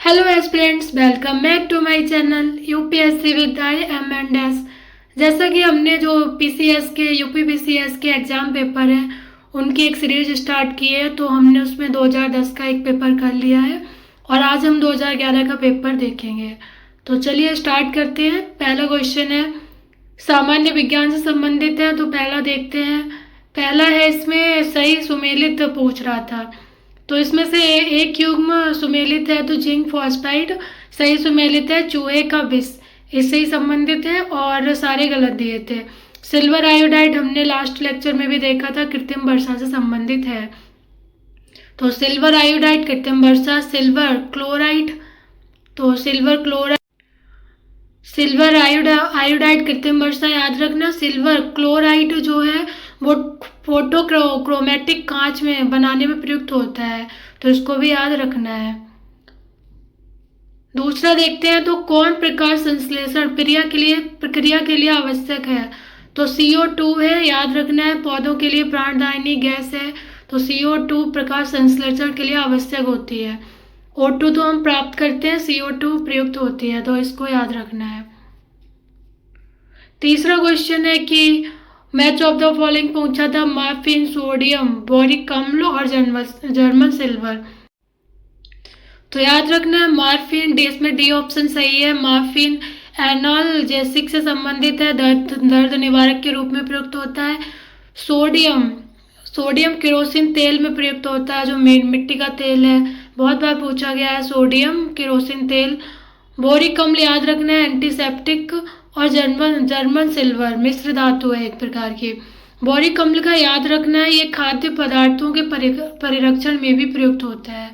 Hello aspirants, welcome back to my channel UPSC with IMNS। जैसा कि हमने जो पीसीएस के यूपी पीसीएस के एग्ज़ाम पेपर हैं उनकी एक सीरीज स्टार्ट की है, तो हमने उसमें 2010 का एक पेपर कर लिया है और आज हम 2011 का पेपर देखेंगे। तो चलिए स्टार्ट करते हैं। पहला क्वेश्चन है, सामान्य विज्ञान से संबंधित है, तो पहला देखते हैं। पहला है, इसमें सही सुमेलित पूछ रहा था, तो इसमें से एक युग्म सुमेलित है तो जिंक फॉस्फाइड सही सुमेलित है, चूहे का विष इससे ही संबंधित है और सारे गलत दिए थे। सिल्वर आयोडाइड हमने लास्ट लेक्चर में भी देखा था, कृत्रिम वर्षा से संबंधित है, तो सिल्वर आयोडाइड कृत्रिम वर्षा। सिल्वर क्लोराइड, तो सिल्वर आयोडाइड कृत्रिम वर्षा याद रखना। सिल्वर क्लोराइड जो है वो फोटोक्रोमैटिक कांच में बनाने में प्रयुक्त होता है, तो इसको भी याद रखना है। दूसरा देखते हैं, तो कौन प्रकाश संश्लेषण प्रक्रिया के लिए आवश्यक है, तो CO2 है, याद रखना है। पौधों के लिए प्राणदायिनी गैस है, तो CO2 प्रकाश संश्लेषण के लिए आवश्यक होती है। O2 तो हम प्राप्त करते हैं, CO2 प्रयुक्त होती है, तो इसको याद रखना है। तीसरा क्वेश्चन है कि मैच ऑफ द फॉलोइंग पूछा था, मॉर्फिन, सोडियम, बोरिक अम्ल और जर्मन सिल्वर, तो याद रखना है मॉर्फिन। इसमें डी ऑप्शन सही है। मॉर्फिन एनाल्जेसिक से संबंधित है, दर्द निवारक के रूप में प्रयुक्त होता है। सोडियम केरोसिन तेल में प्रयुक्त होता है, जो मिट्टी का तेल है, बहुत बार पूछा गया है सोडियम केरोसिन तेल। बोरिक अम्ल याद रखना है, एंटीसेप्टिक। और जर्मन सिल्वर मिश्र धातु है एक प्रकार की। बोरिक अम्ल का याद रखना है, ये खाद्य पदार्थों के परिरक्षण में भी प्रयुक्त होता है।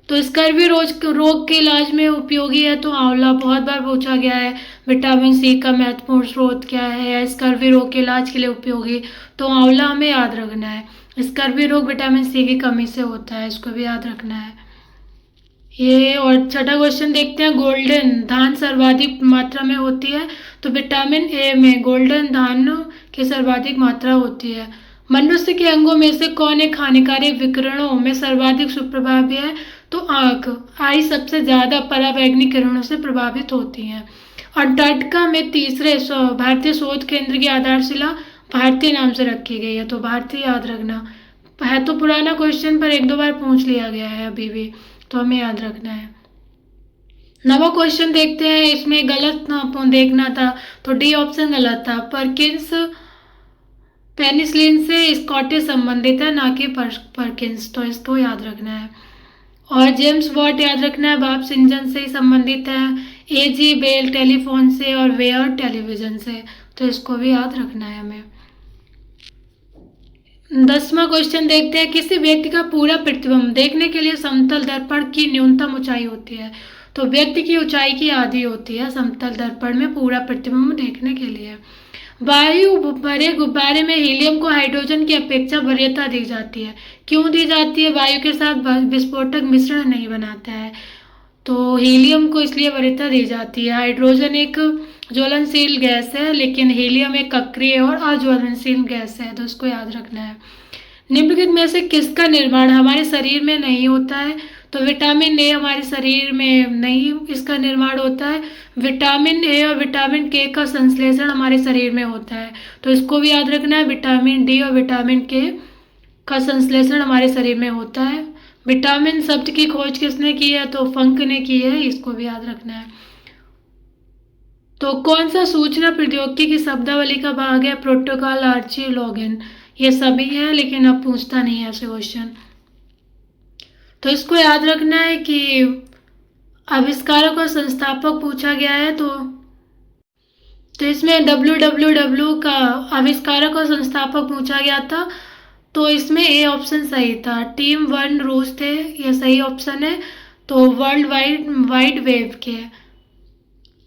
तो स्कर्वी रोग के इलाज में उपयोगी है, तो आंवला बहुत बार पूछा गया है। विटामिन सी का महत्वपूर्ण स्रोत क्या है, स्कर्वी रोग के इलाज के लिए उपयोगी, तो आंवला हमें याद रखना है। स्कर्वी रोग विटामिन सी की कमी से होता है, इसको भी याद रखना है ये। और छठा क्वेश्चन देखते हैं, गोल्डन धान सर्वाधिक मात्रा में होती है, तो विटामिन ए में गोल्डन धान की सर्वाधिक मात्रा होती है। मनुष्य के अंगों में से कौन एक हानिकारक विकिरणों में सर्वाधिक सुप्रभावी है, तो आंख, आई सबसे ज्यादा पराबैंगनी किरणों से प्रभावित होती है। अंटार्कटिका में तीसरे भारतीय शोध केंद्र की आधारशिला भारतीय नाम से रखी गई है, तो भारतीय याद रखना है। तो पुराना क्वेश्चन पर एक दो बार पूछ लिया गया है अभी भी, तो हमें याद रखना है। नवा क्वेश्चन देखते हैं, इसमें गलत देखना था, तो डी ऑप्शन गलत था। परकिंस पेनिसिलिन से स्कॉटिश संबंधित है, ना कि परकिंस, तो इसको याद रखना है। और जेम्स वॉट याद रखना है, बाप इंजन से ही संबंधित है। AG बेल टेलीफोन से और वेयर टेलीविजन से, तो इसको भी याद रखना है हमें। 10वां क्वेश्चन देखते हैं, किसी व्यक्ति का पूरा प्रतिबिंब देखने के लिए समतल दर्पण की न्यूनतम ऊंचाई होती है, तो व्यक्ति की ऊंचाई की आधी होती है समतल दर्पण में पूरा प्रतिबिंब देखने के लिए। वायु भरे गुब्बारे में हीलियम को हाइड्रोजन की अपेक्षा वरीयता दी जाती है, क्यों दी जाती है? वायु के साथ विस्फोटक मिश्रण नहीं बनाता है, तो हीलियम को इसलिए वरीयता दी जाती है। हाइड्रोजन एक ज्वलनशील गैस है, लेकिन हीलियम एक अक्रिय और अज्वलनशील गैस है, तो इसको याद रखना है। निम्नलिखित में से किसका निर्माण हमारे शरीर में नहीं होता है, तो विटामिन ए हमारे शरीर में नहीं इसका निर्माण होता है। विटामिन ए और विटामिन के का संश्लेषण हमारे शरीर में होता है, तो इसको भी याद रखना है। विटामिन डी और विटामिन के का संश्लेषण हमारे शरीर में होता है। विटामिन शब्द की खोज किसने की है, तो फंक ने की है, इसको भी याद रखना है। तो कौन सा सूचना प्रौद्योगिकी की शब्दावली का भाग है, प्रोटोकॉल, आर्ची, लॉगिन, ये सभी हैं, लेकिन अब पूछता नहीं है ऐसे क्वेश्चन, तो इसको याद रखना है कि आविष्कारक और संस्थापक पूछा गया है, तो इसमें WWW का आविष्कारक और संस्थापक पूछा गया था, तो इसमें ए ऑप्शन सही था। टीम 1 रूस थे, ये सही ऑप्शन है, तो वर्ल्ड वाइड वेब के।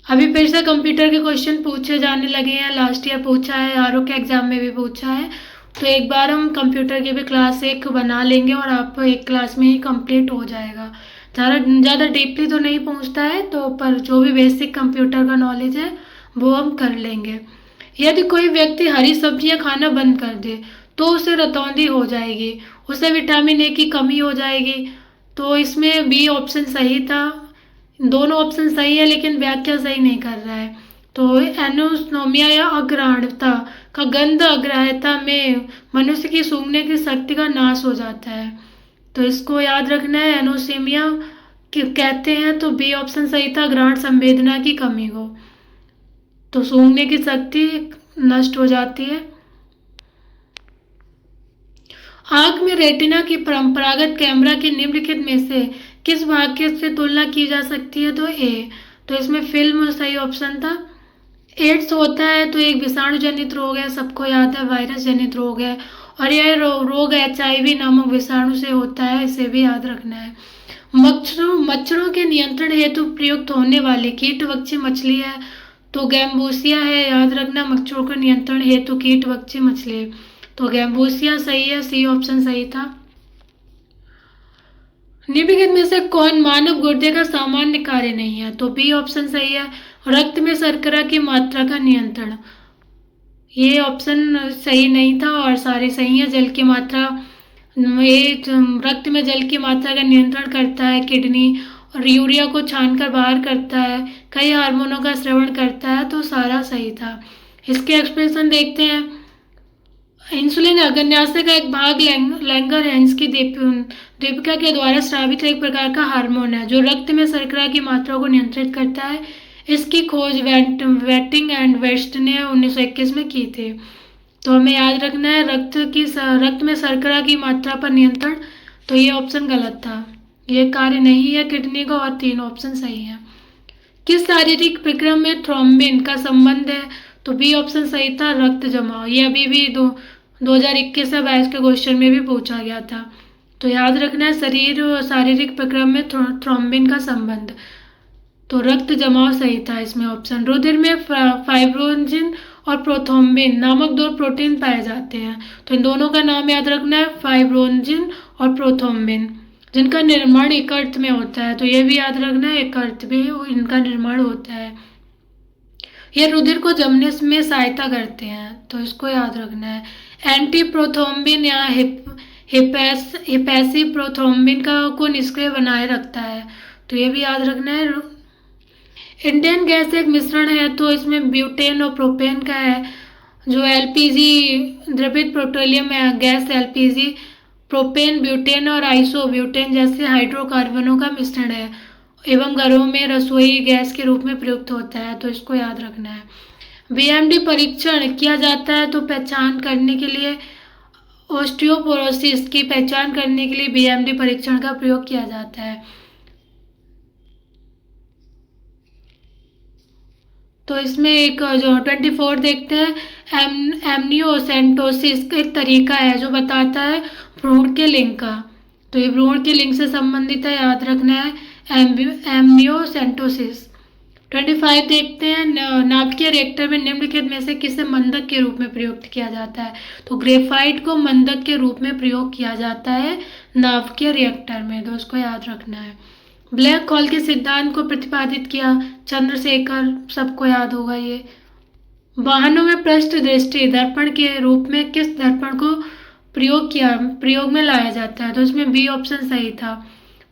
अभी फिर से कंप्यूटर के क्वेश्चन पूछे जाने लगे हैं, लास्ट ईयर पूछा है, आरओ के एग्जाम में भी पूछा है, तो एक बार हम कंप्यूटर की भी क्लास एक बना लेंगे और आप एक क्लास में ही कंप्लीट हो जाएगा। ज़्यादा डीपली तो नहीं पूछता है, तो पर जो भी बेसिक कंप्यूटर का नॉलेज है वो हम कर लेंगे। यदि कोई व्यक्ति हरी सब्जियां खाना बंद कर दे तो उसे रतौंधी हो जाएगी, उसे विटामिन ए की कमी हो जाएगी, तो इसमें बी ऑप्शन सही था। दोनों ऑप्शन सही है लेकिन व्याख्या सही नहीं कर रहा है। तो एनोस्नोमिया या अग्राह्यता का गंध अग्राह्यता में मनुष्य की सूंघने की शक्ति का नाश हो जाता है। तो इसको याद रखना है, एनोसेमिया कहते हैं। तो बी ऑप्शन सही था, ग्रहण संवेदना की कमी को, तो सूंघने की शक्ति नष्ट हो जाती है। आंख में रेटिना की परंपरागत कैमरा के निम्नलिखित में से किस भाग के से तुलना की जा सकती है? तो ए, तो इसमें फिल्म सही ऑप्शन था। एड्स होता है तो एक विषाणु जनित रोग है, सबको याद है, वायरस जनित रोग है, और यह रोग HIV नामक विषाणु से होता है, इसे भी याद रखना है। मच्छरों के नियंत्रण हेतु प्रयुक्त होने वाले कीटभक्षी मछली है, तो गैम्बूसिया है, याद रखना। मच्छरों के नियंत्रण हेतु कीटभक्षी मछली, तो गैम्बूसिया सही है, सी ऑप्शन सही था। निम्नलिखित में से कौन मानव गुर्दे का सामान्य कार्य नहीं है? तो बी ऑप्शन सही है, रक्त में शर्करा की मात्रा का नियंत्रण। ये ऑप्शन सही नहीं था और सारे सही है। जल की मात्रा, ये रक्त में जल की मात्रा का नियंत्रण करता है किडनी, और यूरिया को छानकर बाहर करता है, कई हार्मोनों का स्रवण करता है, तो सारा सही था। इसके एक्सप्रेशन देखते हैं। इंसुलिन अग्न्याशय का एक भाग लैंगरहैंस की दीपिका के द्वारा स्रावित एक प्रकार का हार्मोन है जो रक्त में शर्करा की मात्रा को नियंत्रित करता है। इसकी खोज वेटिंग एंड वेस्ट ने 1921 में की थी। तो हमें याद रखना है रक्त में शर्करा की मात्रा पर नियंत्रण, तो ये ऑप्शन गलत था, ये कार्य नहीं है किडनी का, और 3 ऑप्शन सही है। किस शारीरिक प्रक्रिया में थ्रोम्बिन का संबंध है? तो बी ऑप्शन सही था, रक्त जमाव। ये अभी भी 2021 से 22 के क्वेश्चन में भी पूछा गया था। तो याद रखना है शारीरिक प्रक्रिया में थ्रोम्बिन का संबंध, तो रक्त जमाव सही था इसमें ऑप्शन। रुधिर में फाइब्रोजिन और प्रोथ्रोम्बिन नामक 2 प्रोटीन पाए जाते हैं, तो इन दोनों का नाम याद रखना है, फाइब्रोजिन और प्रोथ्रोम्बिन, जिनका निर्माण यकृत में होता है। तो ये भी याद रखना है, यकृत भी इनका निर्माण होता है। ये रुधिर को जमने में सहायता करते हैं, तो इसको याद रखना है। एंटी प्रोथ्रोम्बिन या हिपैसी प्रोथ्रोम्बिन को निष्क्रिय बनाए रखता है, तो ये भी याद रखना है। इंडियन गैस एक मिश्रण है, तो इसमें ब्यूटेन और प्रोपेन का है। जो LPG द्रवित petroleum gas LPG propane, butane और आइसोब्यूटेन जैसे हाइड्रोकार्बनों का मिश्रण है एवं घरों में रसोई गैस के रूप में प्रयुक्त होता है, तो इसको याद रखना है। BMD परीक्षण किया जाता है तो पहचान करने के लिए, ऑस्टियोपोरोसिस की पहचान करने के लिए BMD परीक्षण का प्रयोग किया जाता है। तो इसमें एक जो 24 देखते हैं, एमनियोसेंटोसिस का एक तरीका है जो बताता है भ्रूण के लिंग का, तो ये भ्रूण के लिंग से संबंधित है, याद रखना है, एमनियोसेंटोसिस। 25 देखते हैं, नाभिकीय रिएक्टर में निम्नलिखित में से किसे मंदक के रूप में प्रयुक्त किया जाता है? तो ग्रेफाइट को मंदक के रूप में प्रयोग किया जाता है नाभिकीय रिएक्टर में, तो उसको याद रखना है। ब्लैक होल के सिद्धांत को प्रतिपादित किया चंद्रशेखर, सबको याद होगा ये। वाहनों में पृष्ठ दृष्टि दर्पण के रूप में किस दर्पण को प्रयोग में लाया जाता है? तो इसमें बी ऑप्शन सही था।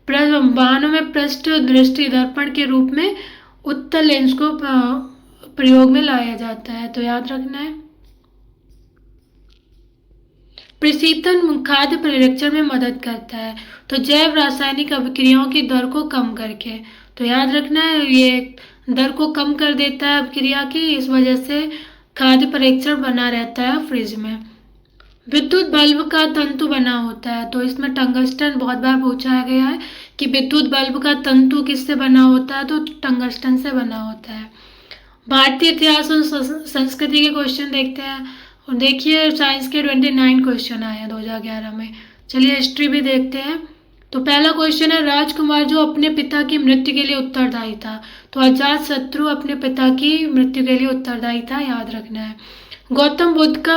वाहनों में पृष्ठ दृष्टि दर्पण के रूप में उत्तल लेंस को प्रयोग में लाया जाता है, तो याद रखना है। प्रशीतन खाद्य परिरक्षण में मदद करता है, तो जैव रासायनिक अभिक्रियाओं की दर को कम करके, तो याद रखना है, ये दर को कम कर देता है अभिक्रिया की, इस वजह से खाद्य परीक्षण बना रहता है फ्रिज में। विद्युत बल्ब का तंतु बना होता है, तो इसमें टंगस्टन बहुत बार पूछा गया है कि विद्युत बल्ब का तंतु किससे बना होता है, तो टंगस्टन से बना होता है। भारतीय इतिहास और संस्कृति के क्वेश्चन देखते हैं, और देखिए साइंस के 29 क्वेश्चन आए हैं 2011 में। चलिए हिस्ट्री भी देखते हैं। तो पहला क्वेश्चन है, राजकुमार जो अपने पिता की मृत्यु के लिए उत्तरदायी था? तो अजातशत्रु अपने पिता की मृत्यु के लिए उत्तरदायी था, याद रखना है। गौतम बुद्ध का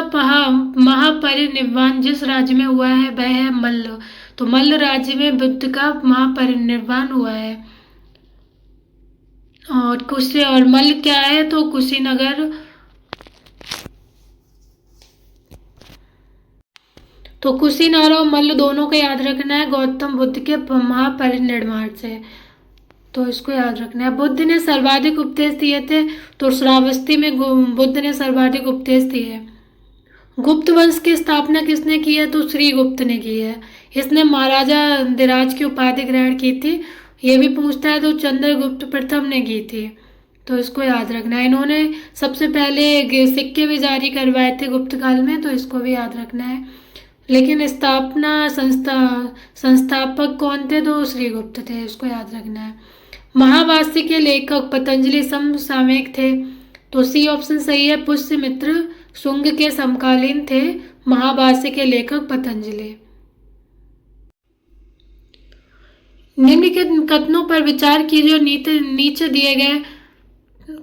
महापरिनिर्वाण जिस राज्य में हुआ है वह है मल्ल, तो मल्ल राज्य में बुद्ध का महापरिनिर्वाण हुआ है। और मल्ल क्या है? तो कुशीनगर, तो कुशीनगर और मल्ल दोनों को याद रखना है गौतम बुद्ध के महापरिनिर्वाण से। तो इसको याद रखना है। बुद्ध ने सर्वाधिक उपदेश दिए थे, तो श्रावस्ती में बुद्ध ने सर्वाधिक उपदेश दिए। गुप्त वंश की स्थापना किसने की है? तो श्री गुप्त ने की है। इसने महाराजा धीराज की उपाधि ग्रहण की थी। ये भी पूछता है तो चंद्रगुप्त प्रथम ने की थी, तो इसको याद रखना है। इन्होंने सबसे पहले सिक्के भी जारी करवाए थे गुप्त काल में, तो इसको भी याद रखना है। लेकिन संस्थापक कौन थे? तो श्रीगुप्त थे, इसको याद रखना है। महावास्य के लेखक पतंजलि समसामयिक थे, तो सी ऑप्शन सही है। पुष्यमित्र शुंग के समकालीन थे महाभाष्य के लेखक पतंजलि। निम्नलिखित कथनों पर विचार कीजिए और नीचे दिए गए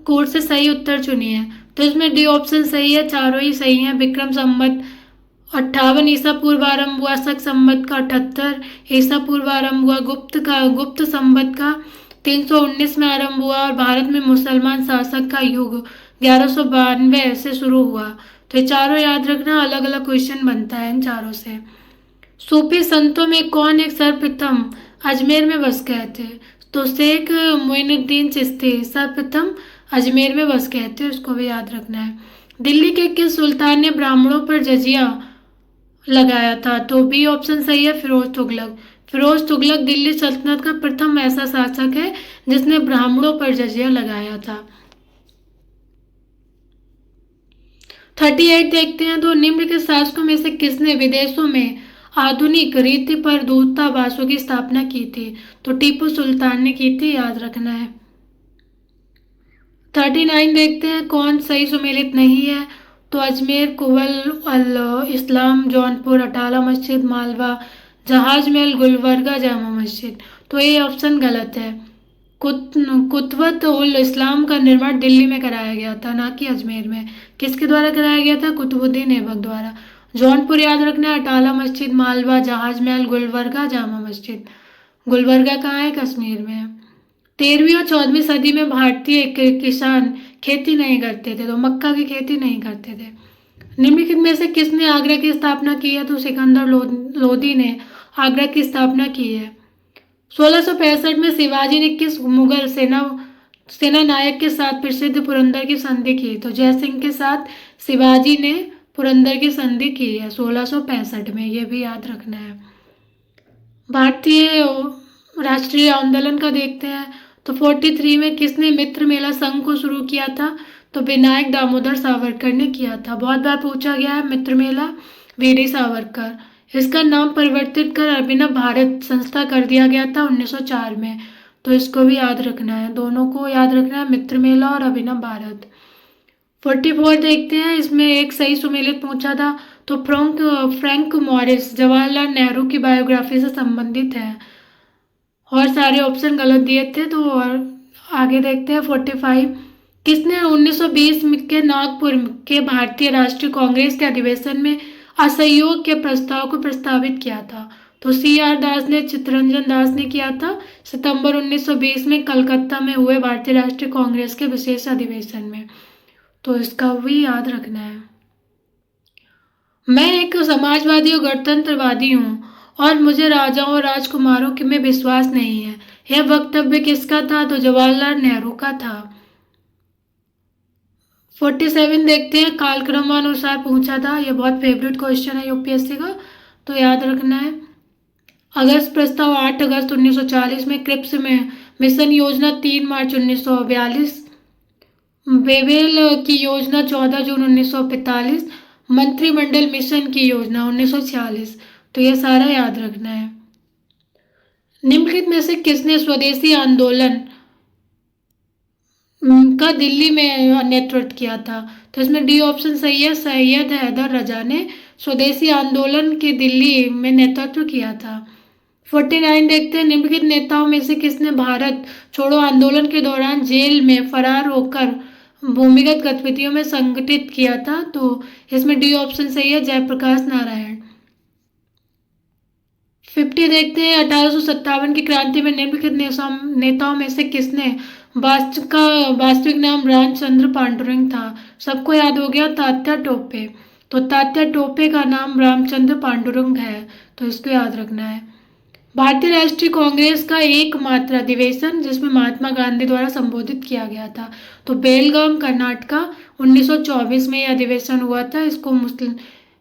कोर्स से सही उत्तर चुनिए। तो इसमें डी ऑप्शन सही है, चारों ही सही हैं। विक्रम संवत 58 ईसा पूर्व आरंभ हुआ, शक संवत का 78 ईसा पूर्व आरंभ हुआ, गुप्त संवत का 319 में आरंभ हुआ और भारत में मुसलमान शासक का युग 1192 से शुरू हुआ। तो ये चारों याद रखना, अलग अलग क्वेश्चन बनता है इन चारों से। सूफी संतों में कौन एक सर्वप्रथम अजमेर में बस गए थे? तो शेख मोइनुद्दीन चिश्ती सर्वप्रथम अजमेर में बस गए थे, उसको भी याद रखना है। दिल्ली के किस सुल्तान ने ब्राह्मणों पर जजिया लगाया था? तो बी ऑप्शन सही है, फिरोज तुगलक। फिरोज तुगलक दिल्ली सल्तनत का प्रथम ऐसा शासक है जिसने ब्राह्मणों पर जजिया लगाया था। 38 देखते हैं। तो निम्नलिखित शासकों में से किसने विदेशों में आधुनिक रीति पर दूतावासों की स्थापना की थी? तो टीपू सुल्तान ने की थी, याद रखना है। 39 देखते हैं। कौन सही सुमेलित नहीं है? तो अजमेर, कुवल अल इस्लाम, जौनपुर, अटाला मस्जिद, मालवा, जहाज महल, गुलबर्गा, जामा मस्जिद। तो ये ऑप्शन गलत है। कुतुबत उल इस्लाम का निर्माण दिल्ली में कराया गया था, ना कि अजमेर में। किसके द्वारा कराया गया था? कुतुबुद्दीन ऐबक द्वारा। जौनपुर याद रखना है, अटाला मस्जिद, मालवा, जहाज महल, गुलबर्गा, जामा मस्जिद। गुलबर्गा कहाँ है? कश्मीर में है। 13वीं और 14वीं सदी में भारतीय किसान खेती नहीं करते थे, तो मक्का की खेती नहीं करते थे। निम्नलिखित में से किसने आगरा की स्थापना की है? तो सिकंदर लोदी ने आगरा की स्थापना की है। 1665 में शिवाजी ने किस मुगल सेना नायक के साथ प्रसिद्ध पुरंदर की संधि की? तो जयसिंह के साथ शिवाजी ने पुरंदर की संधि की है 1665 में, ये भी याद रखना है। भारतीय राष्ट्रीय आंदोलन का देखते हैं। तो 43 में किसने मित्र मेला संघ को शुरू किया था? तो विनायक दामोदर सावरकर ने किया था। बहुत बार पूछा गया है मित्र मेला, वीडी सावरकर। इसका नाम परिवर्तित कर अभिनव भारत संस्था कर दिया गया था 1904 में, तो इसको भी याद रखना है। दोनों को याद रखना है, मित्र मेला और अभिनव भारत। 44 देखते हैं। इसमें एक सही सुमेलित पूछा था। तो फ्रैंक मॉरिस जवाहरलाल नेहरू की बायोग्राफी से संबंधित है और सारे ऑप्शन गलत दिए थे। तो और आगे देखते हैं 45। किसने 1920 के नागपुर के भारतीय राष्ट्रीय कांग्रेस के अधिवेशन में असहयोग के प्रस्ताव को प्रस्तावित किया था? तो CR दास ने, चित्तरंजन दास ने किया था सितंबर 1920 में कलकत्ता में हुए भारतीय राष्ट्रीय कांग्रेस के विशेष अधिवेशन में, तो इसका भी याद रखना है। मैं एक समाजवादी और गणतंत्रवादी हूँ और मुझे राजाओं और राजकुमारों में विश्वास नहीं है। यह वक्तव्य किसका था? तो जवाहरलाल नेहरू का था। 47 देखते हैं। कालक्रमानुसार पूछा था, यह बहुत फेवरेट क्वेश्चन है यूपीएससी का, तो याद रखना है। अगस्त प्रस्ताव 8 अगस्त 1940 में, क्रिप्स में मिशन योजना 3 मार्च 1942, बेवेल की योजना 14 जून 1945, मंत्रिमंडल मिशन की योजना 1946, तो यह सारा याद रखना है। निम्नलिखित में से किसने स्वदेशी आंदोलन का दिल्ली में नेतृत्व किया था? तो इसमें डी ऑप्शन सही है, सैयद हैदर रजा ने स्वदेशी आंदोलन के दिल्ली में नेतृत्व किया था। 49 देखते हैं। निम्नलिखित नेताओं में से किसने भारत छोड़ो आंदोलन के दौरान जेल में फरार होकर भूमिगत गतिविधियों में संगठित किया था? तो इसमें डी ऑप्शन सही है, जयप्रकाश नारायण। 50 देखते हैं। 1857 की क्रांति में निम्नलिखित नेताओं में से किसने वास्तविक नाम रामचंद्र पांडुरंग था? सबको याद हो गया, तात्या टोपे। तो तात्या टोपे का नाम रामचंद्र पांडुरंग है, तो इसको याद रखना है। भारतीय राष्ट्रीय कांग्रेस का एकमात्र अधिवेशन जिसमें महात्मा गांधी द्वारा संबोधित किया गया था, तो बेलगाम कर्नाटका 1924 में यह अधिवेशन हुआ था।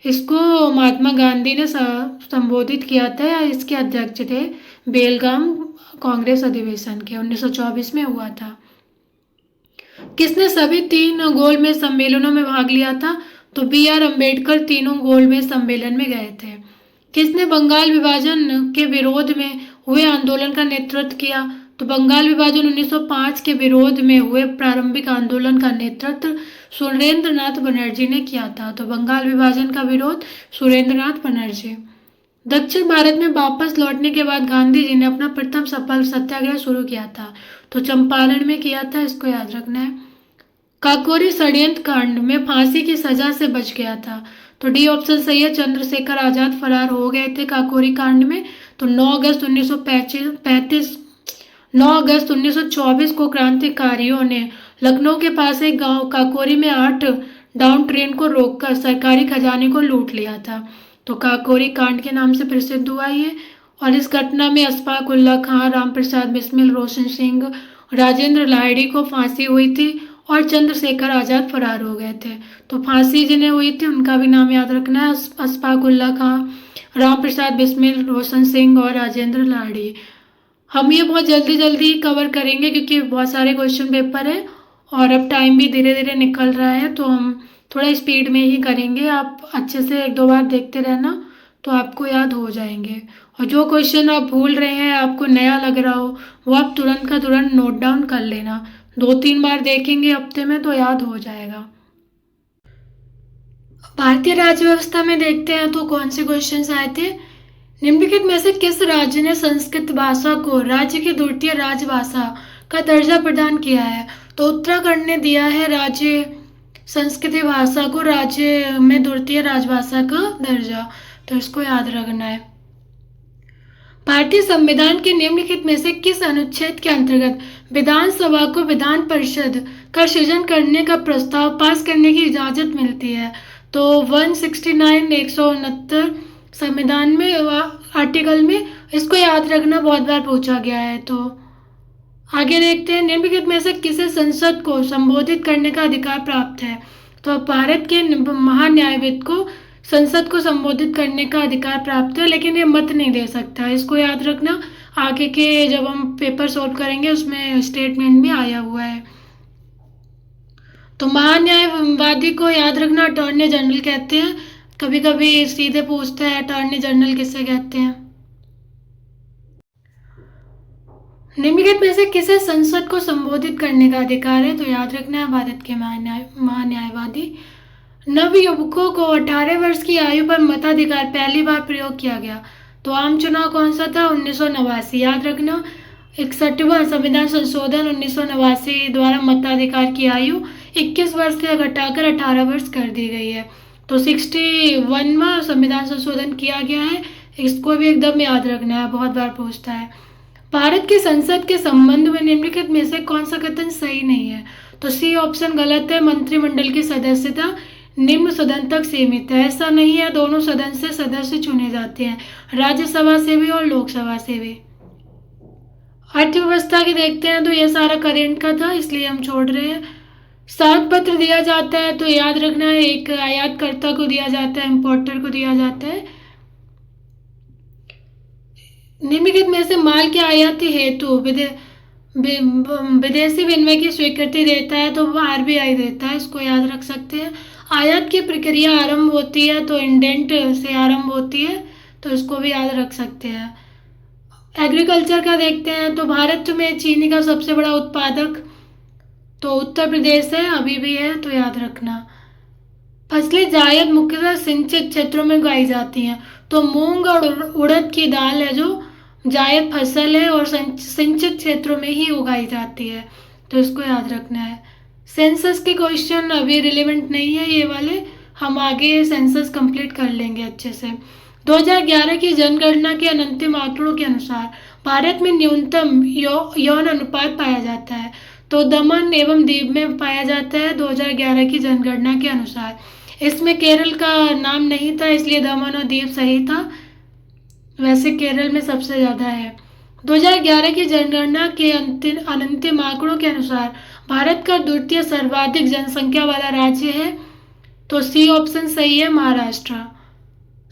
इसको महात्मा गांधी ने संबोधित किया था या इसके अध्यक्ष थे। बेलगाम कांग्रेस अधिवेशन के 1924 में हुआ था। किसने सभी 3 गोलमेज सम्मेलनों में भाग लिया था, तो B.R. अम्बेडकर तीनों गोलमेज सम्मेलन में गए थे। किसने बंगाल विभाजन के विरोध में हुए आंदोलन का नेतृत्व किया, तो बंगाल विभाजन 1905 के विरोध में हुए प्रारंभिक आंदोलन का नेतृत्व सुरेंद्र नाथ बनर्जी ने किया था। तो बंगाल विभाजन का विरोध सुरेंद्र नाथ बनर्जी। दक्षिण भारत में वापस लौटने के बाद गांधी जी ने अपना प्रथम सफल सत्याग्रह शुरू किया था, तो चंपारण में किया था, इसको याद रखना है। काकोरी षड्यंत्र कांड में फांसी की सजा से बच गया था, तो डी ऑप्शन सही है। चंद्रशेखर आजाद फरार हो गए थे काकोरी कांड में। तो 9 अगस्त 1924 को क्रांतिकारियों ने लखनऊ के पास एक गांव काकोरी में 8 डाउन ट्रेन को रोककर सरकारी खजाने को लूट लिया था, तो काकोरी कांड के नाम से प्रसिद्ध हुआ ये। और इस घटना में अशफाक उल्ला खां, राम प्रसाद बिस्मिल, रोशन सिंह, राजेंद्र लाहिड़ी को फांसी हुई थी और चंद्रशेखर आजाद फरार हो गए थे। तो फांसी जिन्हें हुई थी उनका भी नाम याद रखना है, अशफाक उल्ला खां, राम प्रसाद बिस्मिल, रोशन सिंह और राजेंद्र लाहिड़ी। हम ये बहुत जल्दी जल्दी कवर करेंगे क्योंकि बहुत सारे क्वेश्चन पेपर है और अब टाइम भी धीरे धीरे निकल रहा है, तो हम थोड़ा स्पीड में ही करेंगे। आप अच्छे से 1-2 बार देखते रहना तो आपको याद हो जाएंगे। और जो क्वेश्चन आप भूल रहे हैं, आपको नया लग रहा हो, वो आप तुरंत का तुरंत नोट डाउन कर लेना। 2-3 बार देखेंगे हफ्ते में तो याद हो जाएगा। भारतीय राज्य व्यवस्था में देखते हैं तो कौन से क्वेश्चन आए थे। निम्नलिखित में से किस राज्य ने संस्कृत भाषा को राज्य की द्वितीय राजभाषा का दर्जा प्रदान किया है, तो उत्तराखंड ने दिया है राज्य संस्कृत भाषा को राज्य में द्वितीय राजभाषा का दर्जा, तो इसको याद रखना है। भारतीय संविधान के निम्नलिखित में से किस अनुच्छेद के अंतर्गत विधानसभा को विधान परिषद का सृजन करने का प्रस्ताव पास करने की इजाजत मिलती है, तो 169 169 संविधान में आर्टिकल में, इसको याद रखना, बहुत बार पूछा गया है। तो आगे देखते हैं, निम्नलिखित में से किसे संसद को संबोधित करने का अधिकार प्राप्त है, तो भारत के महान्यायविद को संसद को संबोधित करने का अधिकार प्राप्त है, लेकिन ये मत नहीं दे सकता, इसको याद रखना। आगे के जब हम पेपर सॉल्व करेंगे उसमें स्टेटमेंट भी आया हुआ है। तो महान्यायवादी को याद रखना अटॉर्नी जनरल कहते हैं, कभी कभी सीधे पूछते हैं अटॉर्नी जनरल किसे कहते हैं। निम्नलिखित में से किसे संसद को संबोधित करने का अधिकार है, तो याद रखना है भारत के महान्यायवादी। नवयुवकों को 18 वर्ष की आयु पर मताधिकार पहली बार प्रयोग किया गया, तो आम चुनाव कौन सा था, 1989, याद रखना। 61वां संविधान संशोधन 1989 द्वारा मताधिकार की आयु 21 वर्ष से घटाकर 18 वर्ष कर दी गई है, तो 61वां संविधान संशोधन किया गया है, इसको भी एकदम याद रखना है, बहुत बार पूछता है। भारत की संसद के संबंध में निम्नलिखित में से कौन सा कथन सही नहीं है, तो सी ऑप्शन गलत है। मंत्रिमंडल की सदस्यता निम्न सदन तक सीमित है, ऐसा नहीं है, दोनों सदन से सदस्य चुने जाते हैं, राज्यसभा से भी और लोकसभा से भी। अर्थव्यवस्था की देखते हैं तो यह सारा करेंट का था, इसलिए हम छोड़ रहे हैं। सात पत्र दिया जाता है, तो याद रखना है, एक आयातकर्ता को दिया जाता है, इंपोर्टर को दिया जाता है। निम्नलिखित में से माल के आयात हेतु विदेशी विनिमय की स्वीकृति देता है, तो आरबीआई देता है, इसको याद रख सकते हैं। आयात की प्रक्रिया आरंभ होती है, तो इंडेंट से आरंभ होती है, तो इसको भी याद रख सकते हैं। एग्रीकल्चर का देखते हैं, तो भारत में चीनी का सबसे बड़ा उत्पादक तो उत्तर प्रदेश है, अभी भी है, तो याद रखना। फसलें जायद मुख्यतः सिंचित क्षेत्रों में उगाई जाती हैं, तो मूंग और उड़द की दाल है जो जायद फसल है और सिंचित क्षेत्रों में ही उगाई जाती है, तो इसको याद रखना है। सेंसस के क्वेश्चन अभी रिलेवेंट नहीं है ये वाले, हम आगे सेंसस कंप्लीट कर लेंगे अच्छे से। 2011 की जनगणना के अंतिम आंकड़ों के अनुसार भारत में न्यूनतम यौन अनुपात पाया जाता है, तो दमन एवं दीव में पाया जाता है 2011 की जनगणना के अनुसार। इसमें केरल का नाम नहीं था, इसलिए दमन और दीव सही था। वैसे केरल में सबसे ज़्यादा है। 2011 की जनगणना के अंतिम आंकड़ों के अनुसार भारत का द्वितीय सर्वाधिक जनसंख्या वाला राज्य है। तो सी ऑप्शन सही है, महाराष्ट्र।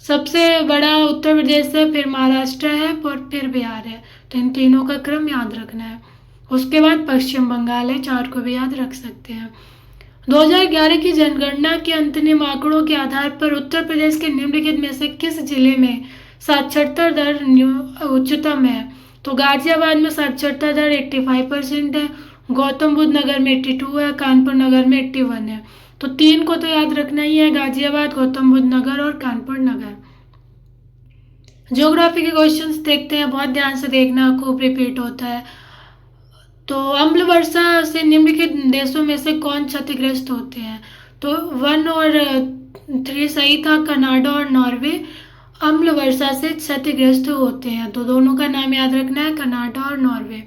सबसे बड़ा उत्तर प्रदेश है, फिर महाराष्ट्र है और फिर बिहार है। तो इन तीनों का क्रम याद रखना है। उसके बाद पश्चिम बंगाल है, 4 को भी याद रख सकते हैं। 2011 की जनगणना के अंतिम आंकड़ों के आधार पर उत्तर प्रदेश के निम्नलिखित में से किस जिले में साक्षरता दर उच्चतम है? तो गाजियाबाद में साक्षरता दर 85% है, गौतम बुद्ध नगर में 82 है, कानपुर नगर में 81 है। तो 3 को तो याद रखना ही है, गाजियाबाद, गौतम बुद्ध नगर और कानपुर नगर। ज्योग्राफी के क्वेश्चंस देखते हैं, बहुत ध्यान से देखना, खूब रिपीट होता है। तो अम्ल वर्षा से निम्नलिखित देशों में से कौन क्षतिग्रस्त होते हैं? तो 1 और 3 सही था, कनाडा और नॉर्वे अम्ल वर्षा से क्षतिग्रस्त होते हैं। तो दोनों का नाम याद रखना है, कनाडा और नॉर्वे।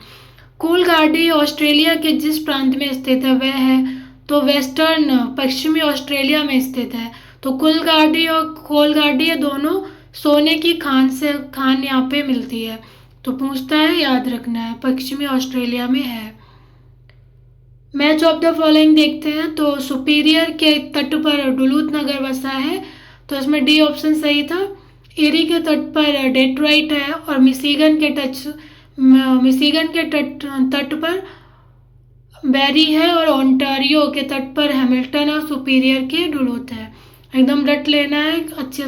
कूलगार्डी ऑस्ट्रेलिया के जिस प्रांत में स्थित है वह है? तो वेस्टर्न, पश्चिमी ऑस्ट्रेलिया में स्थित है। तो कूलगार्डी और कोलगार्डी ये दोनों सोने की खान यहाँ पे मिलती है। तो पूछता है, याद रखना है, पश्चिमी ऑस्ट्रेलिया में है। मैच ऑफ द फॉलोइंग देखते हैं। तो सुपीरियर के तट पर डुलूथ नगर बसा है। तो इसमें डी ऑप्शन सही था। एरी के तट पर डेट्रॉइट है और मिशिगन के तट पर बैरी है और ओंटारियो के तट पर हैमिल्टन और सुपीरियर के डुलूथ है। एकदम रट लेना है, अच्छे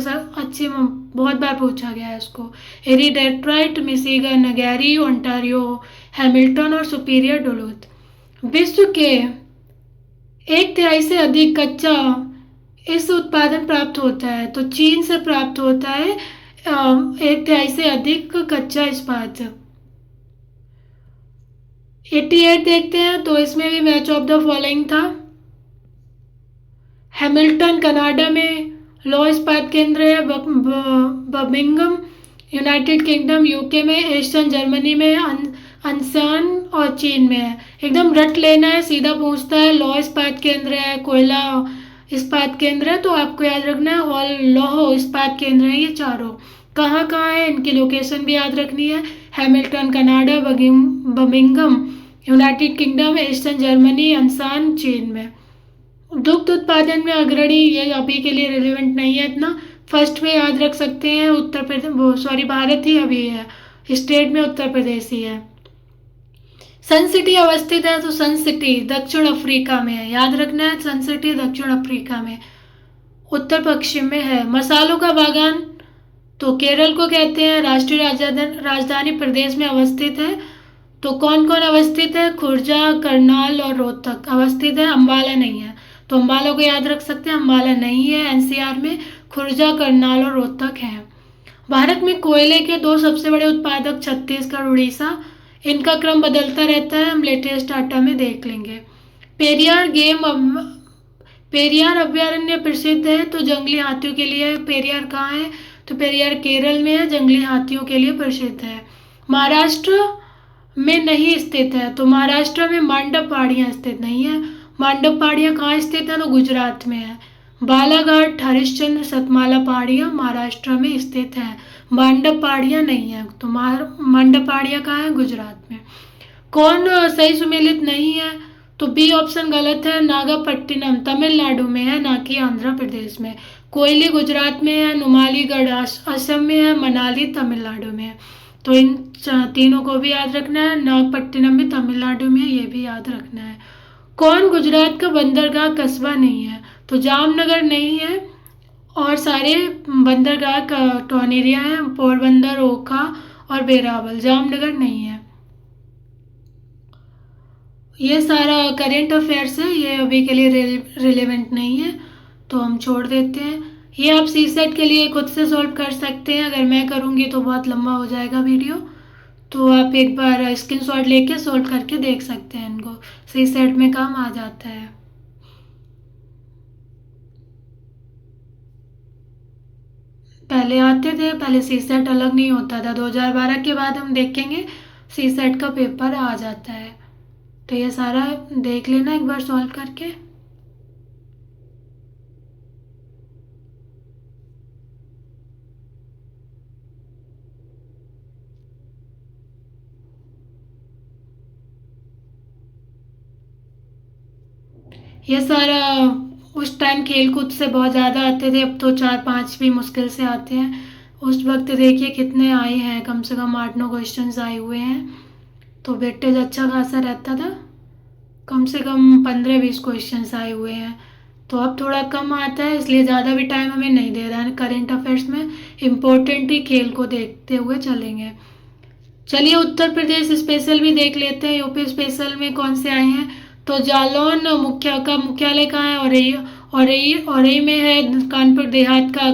बहुत बार पूछा गया है इसको। Erie, Detroit, Michigan, Gary, Ontario, Hamilton और सुपीरियर डुलूथ। विश्व के 1/3 से अधिक कच्चा इस उत्पादन प्राप्त होता है। तो चीन से प्राप्त होता है 1/3 से अधिक कच्चा इस्पात। 88 देखते हैं। तो इसमें भी मैच ऑफ द फॉलोइंग था। हैमिल्टन कनाडा में लौ इस्पात केंद्र है, बर्मिंघम यूनाइटेड किंगडम यूके में, ईस्टर्न जर्मनी में, अनसान और चीन में है। एकदम रट लेना है, सीधा पूछता है लौ इस्पात केंद्र है, कोयला इस्पात केंद्र है, तो आपको याद रखना है हॉल लौह इस्पात केंद्र है ये चारों। कहाँ कहाँ है इनकी लोकेशन भी याद रखनी है। Hamilton Canada, Birmingham United Kingdom, Eastern Germany, Anshan चीन में। दुग्ध उत्पादन में अग्रणी, ये अभी के लिए रिलेवेंट नहीं है इतना। फर्स्ट में याद रख सकते हैं, उत्तर प्रदेश, भारत ही अभी है, स्टेट में उत्तर प्रदेश ही है। सन सिटी अवस्थित है। तो सन सिटी दक्षिण अफ्रीका में है, याद रखना है, सन सिटी दक्षिण अफ्रीका में उत्तर पश्चिम में है। मसालों का बागान तो केरल को कहते हैं, राष्ट्रीय राजधानी प्रदेश में अवस्थित है। तो कौन कौन अवस्थित है? खुर्जा, करनाल और रोहतक अवस्थित है, अंबाला नहीं है। तो अंबाला को याद रख सकते हैं, अंबाला नहीं है एनसीआर में, खुर्जा, करनाल और रोहतक है। भारत में कोयले के 2 सबसे बड़े उत्पादक छत्तीसगढ़, उड़ीसा। इनका क्रम बदलता रहता है, हम लेटेस्ट डाटा में देख लेंगे। पेरियार पेरियार अभ्यारण्य प्रसिद्ध है तो जंगली हाथियों के लिए। पेरियार कहाँ है? तो पेरियार केरल में है, जंगली हाथियों के लिए प्रसिद्ध है। महाराष्ट्र में नहीं स्थित है। तो महाराष्ट्र में मांडव पहाड़ियाँ स्थित नहीं है। मांडव पहाड़ियाँ कहाँ स्थित है? तो गुजरात में है। बालाघाट, हरिश्चंद्र, सतमाला पहाड़ियाँ महाराष्ट्र में स्थित हैं। मांडव पहाड़ियाँ नहीं है। तो मांडव पहाड़ियाँ कहाँ है? गुजरात में। कौन सही सुमेलित नहीं है? तो बी ऑप्शन गलत है, नागापट्टिनम तमिलनाडु में है, ना कि आंध्र प्रदेश में। कोयली गुजरात में है, नुमालीगढ़ असम में है, मनाली तमिलनाडु में है। तो इन तीनों को भी याद रखना है। नागपट्टिनम भी तमिलनाडु में है, ये भी याद रखना है। कौन गुजरात का बंदरगाह कस्बा नहीं है? तो जामनगर नहीं है और सारे बंदरगाह का टॉन एरिया है, पोरबंदर, ओखा और वेरावल। जामनगर नहीं है। ये सारा करेंट अफेयर्स है, ये अभी के लिए रिलेवेंट नहीं है, तो हम छोड़ देते हैं। ये आप सी सेट के लिए खुद से सॉल्व कर सकते हैं, अगर मैं करूँगी तो बहुत लंबा हो जाएगा वीडियो, तो आप एक बार स्क्रीनशॉट लेके सॉल्व करके देख सकते हैं, इनको सी सेट में काम आ जाता है। पहले आते थे, पहले सी सेट अलग नहीं होता था, 2012 के बाद हम देखेंगे सी सेट का पेपर आ जाता है। तो ये सारा देख लेना एक बार सॉल्व करके। ये सारा उस टाइम खेल कूद से बहुत ज़्यादा आते थे, अब तो 4-5 भी मुश्किल से आते हैं। उस वक्त देखिए कितने आए हैं, कम से कम 8-9 क्वेश्चंस आए हुए हैं, तो वेटेज अच्छा खासा रहता था, कम से कम 15-20 क्वेश्चंस आए हुए हैं। तो अब थोड़ा कम आता है, इसलिए ज़्यादा भी टाइम हमें नहीं दे रहा है करेंट अफेयर्स में, इम्पोर्टेंट ही खेल को देखते हुए चलेंगे। चलिए उत्तर प्रदेश स्पेशल भी देख लेते हैं, यूपी स्पेशल में कौन से आए हैं। तो जालौन मुख्यालय कहाँ है? औरई में है। कानपुर देहात का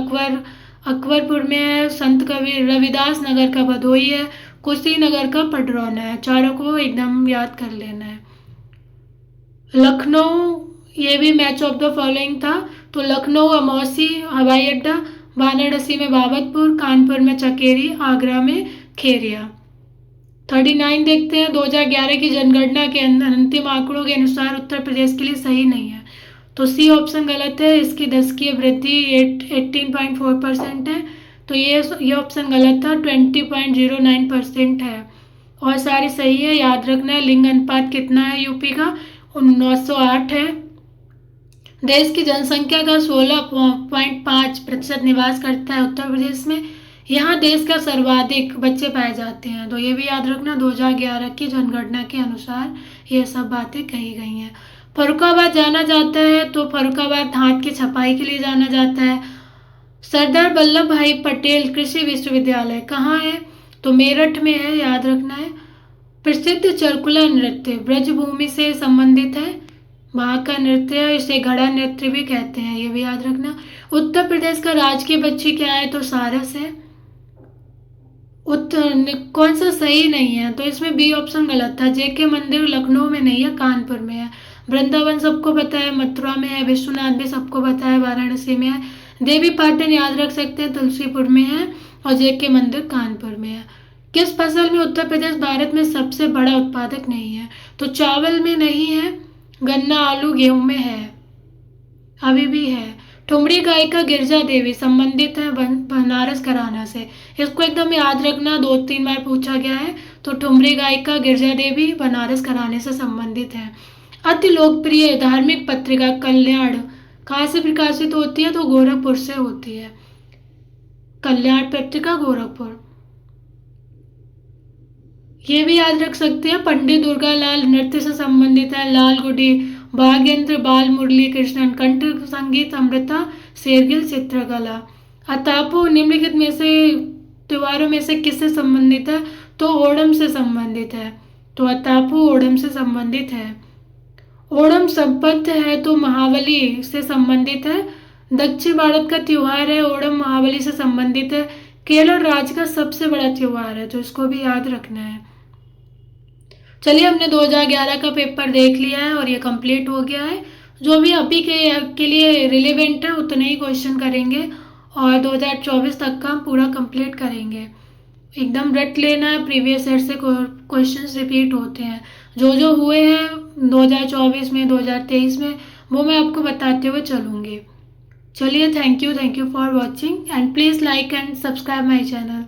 अकबरपुर में है। संत कबीर रविदास नगर का भदोही है। कुशीनगर का पडरौना है। चारों को एकदम याद कर लेना है। लखनऊ, ये भी मैच ऑफ द फॉलोइंग था। तो लखनऊ अमौसी हवाई अड्डा, वाराणसी में बाबतपुर, कानपुर में चकेरी, आगरा में खेरिया। 39 देखते हैं। 2011 की जनगणना के अंतिम आंकड़ों के अनुसार उत्तर प्रदेश के लिए सही नहीं है, तो सी ऑप्शन गलत है। इसकी दशकीय वृद्धि 18.4% है, तो ये ऑप्शन गलत था। 20.09% है और सारी सही है। याद रखना है। लिंग अनुपात कितना है यूपी का? 908 है। देश की जनसंख्या का 16.5% निवास करता है उत्तर प्रदेश में। यहाँ देश का सर्वाधिक बच्चे पाए जाते हैं, तो ये भी याद रखना। 2011 की जनगणना के अनुसार ये सब बातें कही गई हैं। फर्रुखाबाद जाना जाता है, तो फर्रुखाबाद हाथ की छपाई के लिए जाना जाता है। सरदार वल्लभ भाई पटेल कृषि विश्वविद्यालय कहाँ है? तो मेरठ में है, याद रखना है। प्रसिद्ध चरकुला नृत्य ब्रजभूमि से संबंधित है, वहाँ का नृत्य, इसे घड़ा नृत्य भी कहते हैं, ये भी याद रखना। उत्तर प्रदेश का राजकीय पक्षी क्या है? तो सारस है। कौन सा सही नहीं है? तो इसमें बी ऑप्शन गलत था। जेके मंदिर लखनऊ में नहीं है, कानपुर में है। वृंदावन सबको पता है, मथुरा में है। विश्वनाथ भी सबको पता है, वाराणसी में है। देवी पाटन याद रख सकते हैं, तुलसीपुर में है। और जेके मंदिर कानपुर में है। किस फसल में उत्तर प्रदेश भारत में सबसे बड़ा उत्पादक नहीं है? तो चावल में नहीं है, गन्ना आलू गेहूं में है, अभी भी है। ठुमरी गायिका गिरजा देवी संबंधित है बनारस घराना से, इसको एकदम याद रखना, 2-3 बार पूछा गया है। तो ठुमरी गायिका गिरजा देवी बनारस घराने से संबंधित है। अति लोकप्रिय धार्मिक पत्रिका कल्याण कहाँ से प्रकाशित होती है? तो गोरखपुर से होती है, कल्याण पत्रिका गोरखपुर। ये भी याद रख सकते हैं। पंडित दुर्गालाल नृत्य से संबंधित है। लाल गुडी, भाग्येंद्र बाल मुरली कृष्णन कंठ संगीत, अमृता शेरगिल चित्रकला। अतापो निम्नलिखित में से त्योहारों में से किससे संबंधित है? तो ओणम से संबंधित है। तो अतापो ओणम से संबंधित है। ओणम संपन्न है तो महाबली से संबंधित है। दक्षिण भारत का त्योहार है, ओणम महाबली से संबंधित है। केरल राज्य का सबसे बड़ा त्योहार है, तो इसको भी याद रखना है। चलिए, हमने 2011 का पेपर देख लिया है और ये कंप्लीट हो गया है। जो भी अभी के लिए रिलेवेंट है उतने ही क्वेश्चन करेंगे और 2024 तक का पूरा कंप्लीट करेंगे। एकदम रट लेना है, प्रीवियस ईयर से क्वेश्चंस रिपीट होते हैं। जो जो हुए हैं 2024 में, 2023 में, वो मैं आपको बताते हुए चलूँगी। चलिए, thank you for watching and please like and subscribe my channel.